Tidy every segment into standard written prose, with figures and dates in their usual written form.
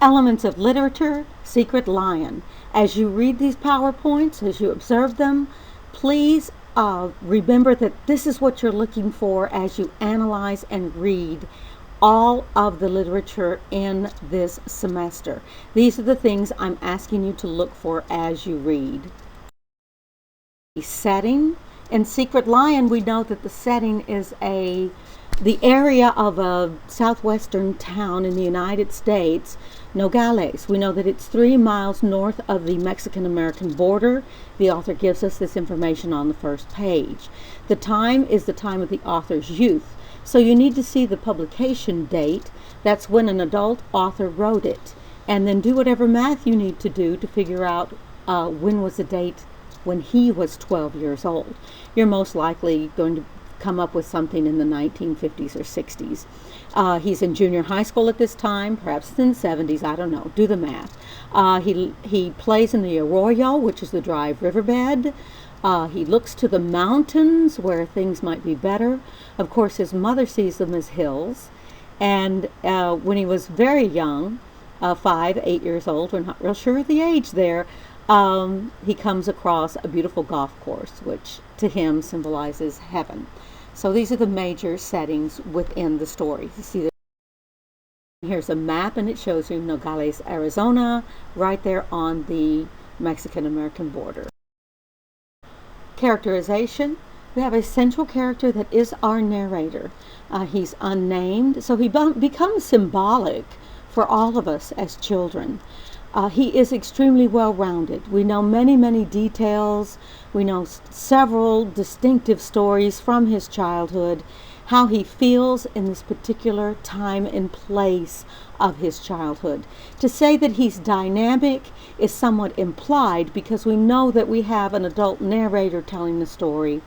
Elements of literature, Secret Lion. As you read these PowerPoints, as you observe them, please remember that this is what you're looking for as you analyze and read all of the literature in this semester. These are the things I'm asking you to look for as you read. Setting. In Secret Lion, we know that the setting is the area of a southwestern town in the United States, Nogales. We know that it's 3 miles north of the Mexican-American border. The author gives us this information on the first page. The time is the time of the author's youth. So you need to see the publication date. That's when an adult author wrote it. And then do whatever math you need to do to figure out when was the date when he was 12 years old. You're most likely going to come up with something in the 1950s or 60s. He's in junior high school at this time, perhaps it's in the 70s, I don't know, do the math. He plays in the arroyo, which is the dry riverbed. He looks to the mountains where things might be better. Of course, his mother sees them as hills. And when he was very young, 5, 8 years old, we're not real sure of the age there, he comes across a beautiful golf course, which to him symbolizes heaven. So these are the major settings within the story. You see, here's a map, and it shows you Nogales, Arizona, right there on the Mexican-American border. Characterization. We have a central character that is our narrator. He's unnamed, so he becomes symbolic for all of us as children. He is extremely well-rounded. We know many, many details. We know several distinctive stories from his childhood, how he feels in this particular time and place of his childhood. To say that he's dynamic is somewhat implied because we know that we have an adult narrator telling the story.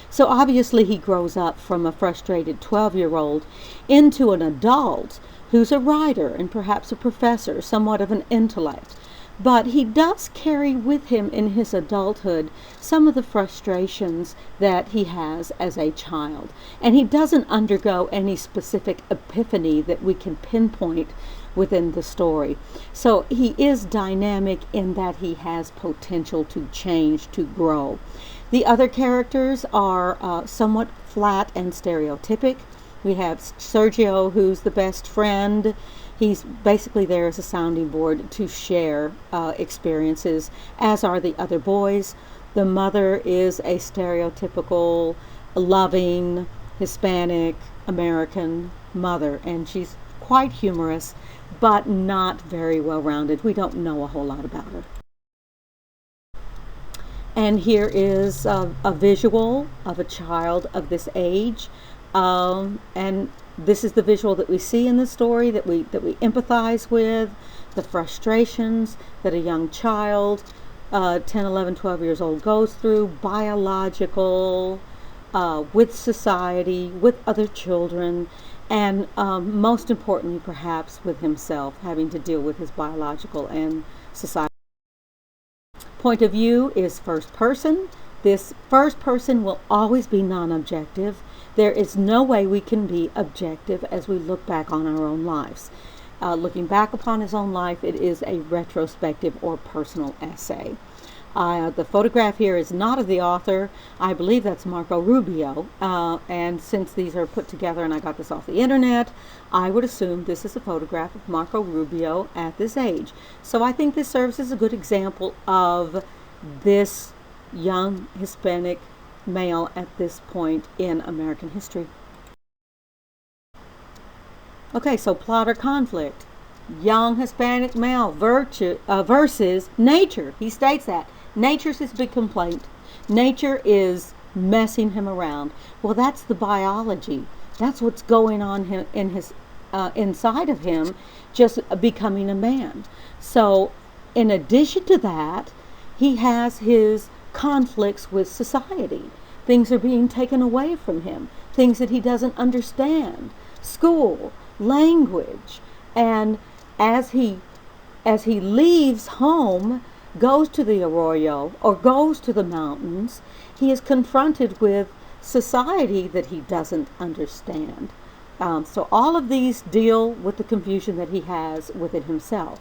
So obviously he grows up from a frustrated 12-year-old into an adult who's a writer and perhaps a professor, somewhat of an intellect. But he does carry with him in his adulthood some of the frustrations that he has as a child. And he doesn't undergo any specific epiphany that we can pinpoint within the story. So he is dynamic in that he has potential to change, to grow. The other characters are somewhat flat and stereotypic. We have Sergio, who's the best friend. He's basically there as a sounding board to share experiences, as are the other boys. The mother is a stereotypical, loving, Hispanic, American mother, and she's quite humorous, but not very well-rounded. We don't know a whole lot about her. And here is a visual of a child of this age. And this is the visual that we see in the story, that we empathize with, the frustrations that a young child, 10, 11, 12 years old, goes through, biological, with society, with other children, and most importantly, perhaps, with himself, having to deal with his biological and society. Point of view is first person. This first person will always be non-objective. There is no way we can be objective as we look back on our own lives. Looking back upon his own life, it is a retrospective or personal essay. The photograph here is not of the author. I believe that's Marco Rubio. And since these are put together and I got this off the internet, I would assume this is a photograph of Marco Rubio at this age. So I think this serves as a good example of this young Hispanic male at this point in American history. Okay, so plot or conflict. Young Hispanic male versus nature. He states that. Nature's his big complaint. Nature is messing him around. Well, that's the biology. That's what's going on in his inside of him, just becoming a man. So in addition to that, he has his conflicts with society. Things are being taken away from him. Things that he doesn't understand. School, language. And as he leaves home, goes to the arroyo or goes to the mountains, he is confronted with society that he doesn't understand. So all of these deal with the confusion that he has within himself.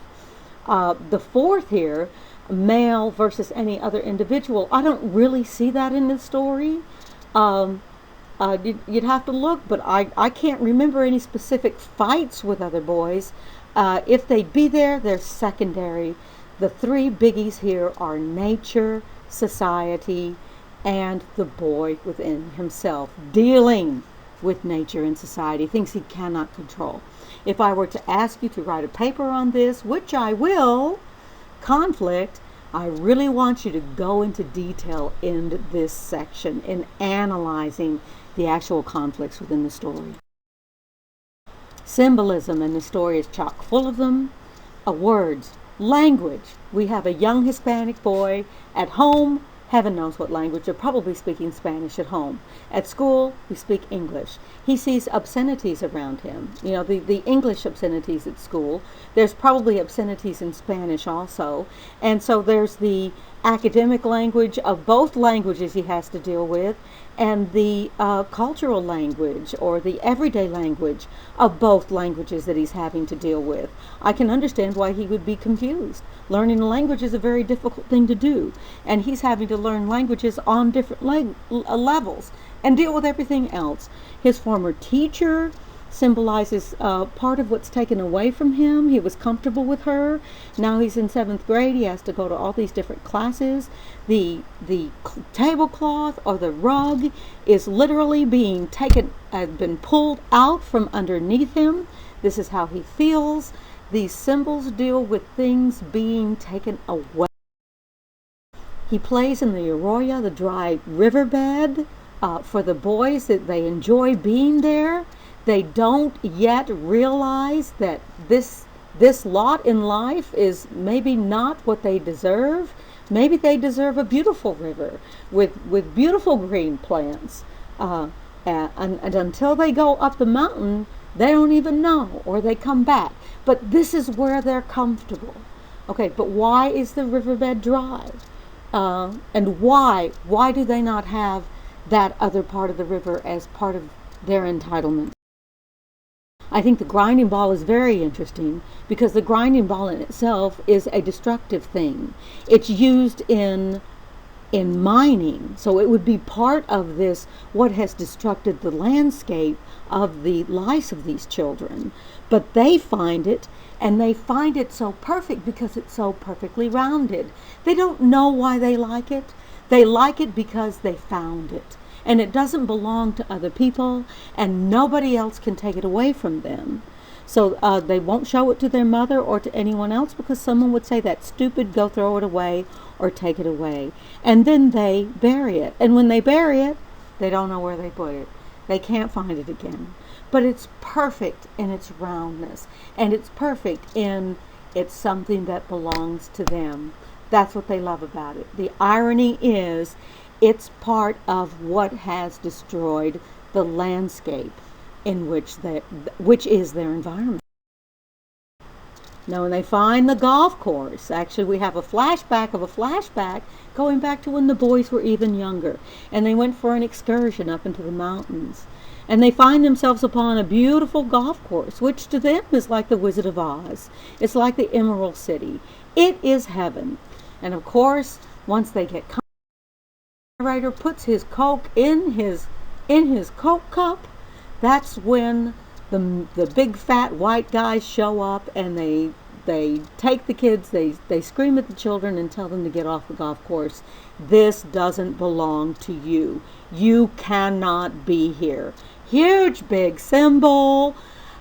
The fourth here, male versus any other individual, I don't really see that in the story. Um, you'd have to look, but I can't remember any specific fights with other boys. If they'd be there, they're secondary. The three biggies here are nature, society, and the boy within himself, dealing with nature and society, things he cannot control. If I were to ask you to write a paper on this, which I will, conflict, I really want you to go into detail in this section in analyzing the actual conflicts within the story. Symbolism in the story is chock full of them. Words, language. We have a young Hispanic boy at home. Heaven knows what language. They're probably speaking Spanish at home. At school, we speak English. He sees obscenities around him. You know, the English obscenities at school. There's probably obscenities in Spanish also. And so there's the academic language of both languages he has to deal with, and the cultural language or the everyday language of both languages that he's having to deal with. I can understand why he would be confused. Learning a language is a very difficult thing to do, and he's having to learn languages on different levels and deal with everything else. His former teacher symbolizes part of what's taken away from him. He was comfortable with her. Now he's in 7th grade. He has to go to all these different classes. The tablecloth or the rug is literally being been pulled out from underneath him. This is how he feels. These symbols deal with things being taken away. He plays in the arroyo, the dry riverbed. For the boys, that they enjoy being there. They don't yet realize that this lot in life is maybe not what they deserve. Maybe they deserve a beautiful river with beautiful green plants. And until they go up the mountain, they don't even know, or they come back. But this is where they're comfortable. Okay, but why is the riverbed dry? And why do they not have that other part of the river as part of their entitlement? I think the grinding ball is very interesting because the grinding ball in itself is a destructive thing. It's used in mining, so it would be part of this, what has destructed the landscape of the lives of these children. But they find it, and they find it so perfect because it's so perfectly rounded. They don't know why they like it. They like it because they found it. And it doesn't belong to other people, and nobody else can take it away from them. So they won't show it to their mother or to anyone else because someone would say, that's stupid, go throw it away or take it away. And then they bury it. And when they bury it, they don't know where they put it. They can't find it again. But it's perfect in its roundness, and it's perfect in it's something that belongs to them. That's what they love about it. The irony is, it's part of what has destroyed the landscape in which is their environment. Now, when they find the golf course, actually we have a flashback of a flashback going back to when the boys were even younger, and they went for an excursion up into the mountains. And they find themselves upon a beautiful golf course, which to them is like the Wizard of Oz. It's like the Emerald City. It is heaven. And of course, once they get the narrator puts his Coke in his Coke cup, that's when the big fat white guys show up, and they take the kids, they scream at the children and tell them to get off the golf course. This doesn't belong to you. You cannot be here. Huge big symbol.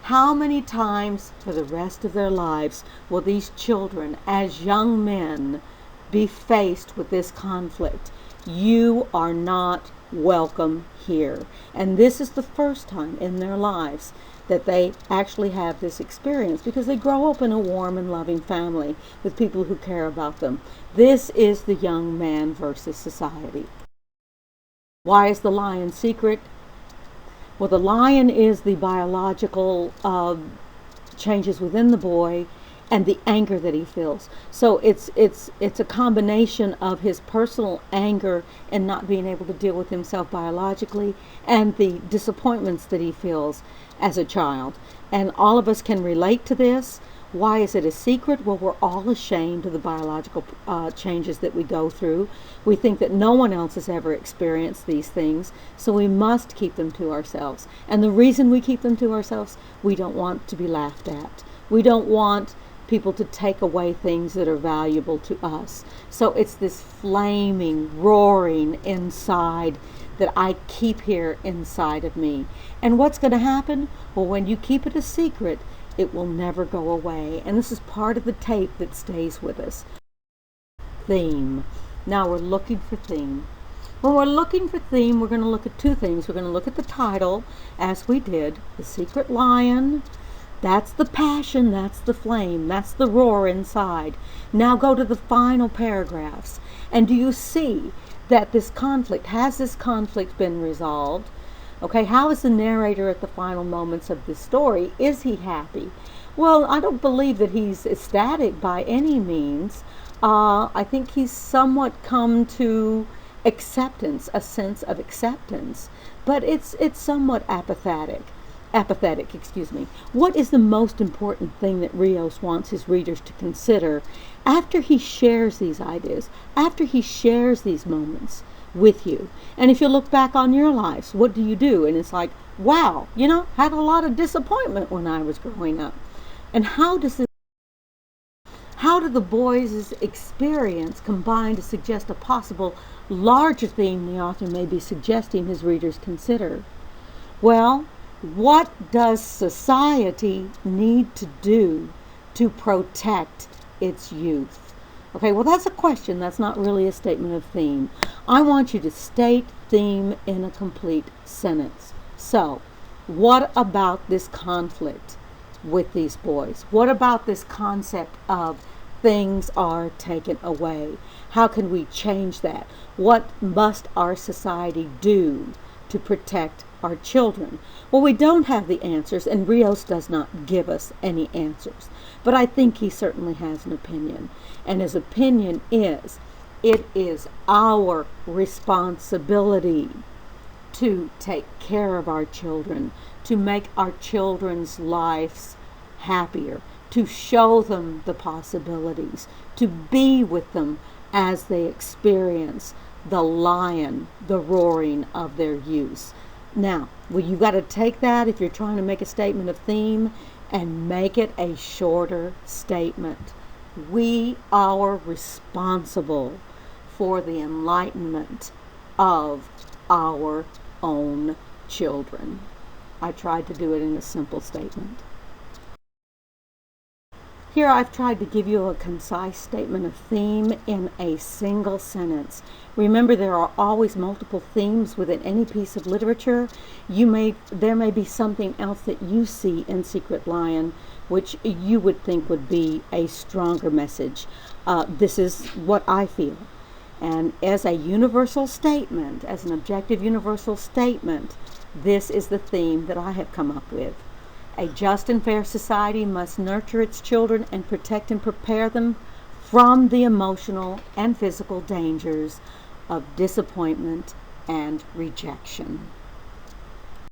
How many times for the rest of their lives will these children as young men be faced with this conflict? You are not welcome here. And this is the first time in their lives that they actually have this experience, because they grow up in a warm and loving family with people who care about them. This is the young man versus society. Why is the lion secret? Well, the lion is the biological changes within the boy, and the anger that he feels. So it's a combination of his personal anger and not being able to deal with himself biologically, and the disappointments that he feels as a child. And all of us can relate to this. Why is it a secret? Well, we're all ashamed of the biological changes that we go through. We think that no one else has ever experienced these things, so we must keep them to ourselves. And the reason we keep them to ourselves, we don't want to be laughed at. We don't want people to take away things that are valuable to us. So it's this flaming, roaring inside that I keep here inside of me. And what's going to happen? Well, when you keep it a secret, it will never go away. And this is part of the tape that stays with us. Theme. Now we're looking for theme. When we're looking for theme, we're going to look at two things. We're going to look at the title, as we did, The Secret Lion. That's the passion, that's the flame, that's the roar inside. Now go to the final paragraphs. And do you see that this conflict, has this conflict been resolved? Okay, how is the narrator at the final moments of this story? Is he happy? Well, I don't believe that he's ecstatic by any means. I think he's somewhat come to acceptance, a sense of acceptance, but it's somewhat apathetic. What is the most important thing that Rios wants his readers to consider after he shares these ideas, after he shares these moments with you? And if you look back on your lives, what do you do? And it's like, wow, had a lot of disappointment when I was growing up. And how do the boys' experience combine to suggest a possible larger theme the author may be suggesting his readers consider? Well, what does society need to do to protect its youth? Okay, well, that's a question. That's not really a statement of theme. I want you to state theme in a complete sentence. So, what about this conflict with these boys? What about this concept of things are taken away? How can we change that? What must our society do to protect our children? Well, we don't have the answers, and Rios does not give us any answers. But I think he certainly has an opinion. And his opinion is, it is our responsibility to take care of our children, to make our children's lives happier, to show them the possibilities, to be with them as they experience the lion, the roaring of their youth. Now, well, you got to take that if you're trying to make a statement of theme and make it a shorter statement. We are responsible for the enlightenment of our own children. I tried to do it in a simple statement. Here I've tried to give you a concise statement of theme in a single sentence. Remember, there are always multiple themes within any piece of literature. There may be something else that you see in Secret Lion which you would think would be a stronger message. This is what I feel. And as a universal statement, as an objective universal statement, this is the theme that I have come up with. A just and fair society must nurture its children and protect and prepare them from the emotional and physical dangers of disappointment and rejection.